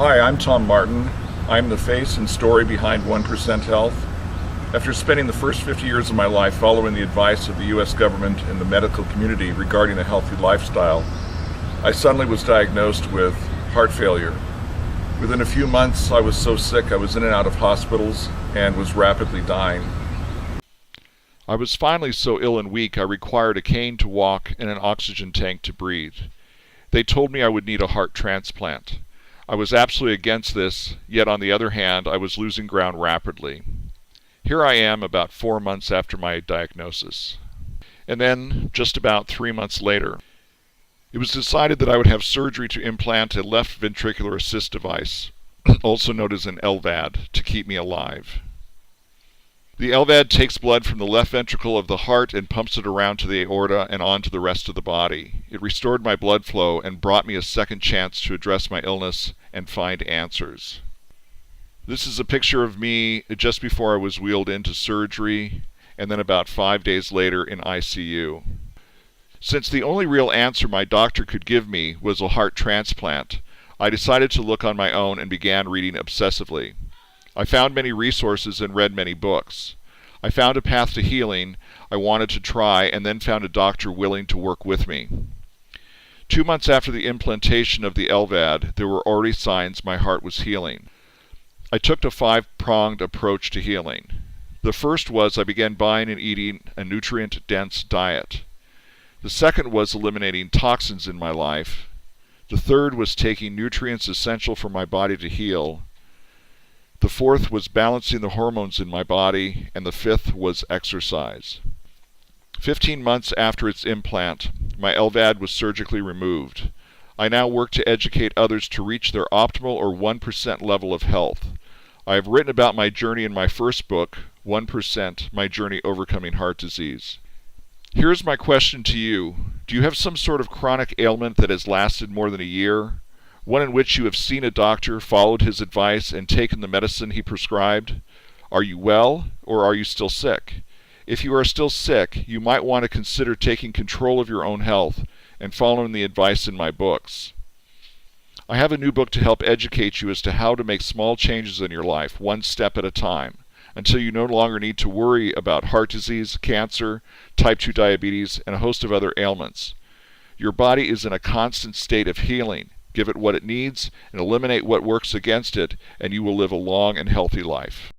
Hi, I'm Tom Martin. I'm the face and story behind 1% Health. After spending the first 50 years of my life following the advice of the U.S. government and the medical community regarding a healthy lifestyle, I suddenly was diagnosed with heart failure. Within a few months, I was so sick I was in and out of hospitals and was rapidly dying. I was finally so ill and weak I required a cane to walk and an oxygen tank to breathe. They told me I would need a heart transplant. I was absolutely against this, yet on the other hand, I was losing ground rapidly. Here I am about 4 months after my diagnosis. And then, just about 3 months later, it was decided that I would have surgery to implant a left ventricular assist device, also known as an LVAD, to keep me alive. The LVAD takes blood from the left ventricle of the heart and pumps it around to the aorta and on to the rest of the body. It restored my blood flow and brought me a second chance to address my illness and find answers. This is a picture of me just before I was wheeled into surgery and then about 5 days later in ICU. Since the only real answer my doctor could give me was a heart transplant, I decided to look on my own and began reading obsessively. I found many resources and read many books. I found a path to healing I wanted to try and then found a doctor willing to work with me. 2 months after the implantation of the LVAD, there were already signs my heart was healing. I took a 5-pronged approach to healing. The first was I began buying and eating a nutrient-dense diet. The second was eliminating toxins in my life. The third was taking nutrients essential for my body to heal. The fourth was balancing the hormones in my body, and the fifth was exercise. 15 months after its implant, my LVAD was surgically removed. I now work to educate others to reach their optimal or 1% level of health. I have written about my journey in my first book, 1%, My Journey Overcoming Heart Disease. Here's my question to you. Do you have some sort of chronic ailment that has lasted more than a year? One in which you have seen a doctor, followed his advice, and taken the medicine he prescribed? Are you well, or are you still sick? If you are still sick, you might want to consider taking control of your own health and following the advice in my books. I have a new book to help educate you as to how to make small changes in your life, one step at a time, until you no longer need to worry about heart disease, cancer, type 2 diabetes, and a host of other ailments. Your body is in a constant state of healing. Give it what it needs and eliminate what works against it, and you will live a long and healthy life.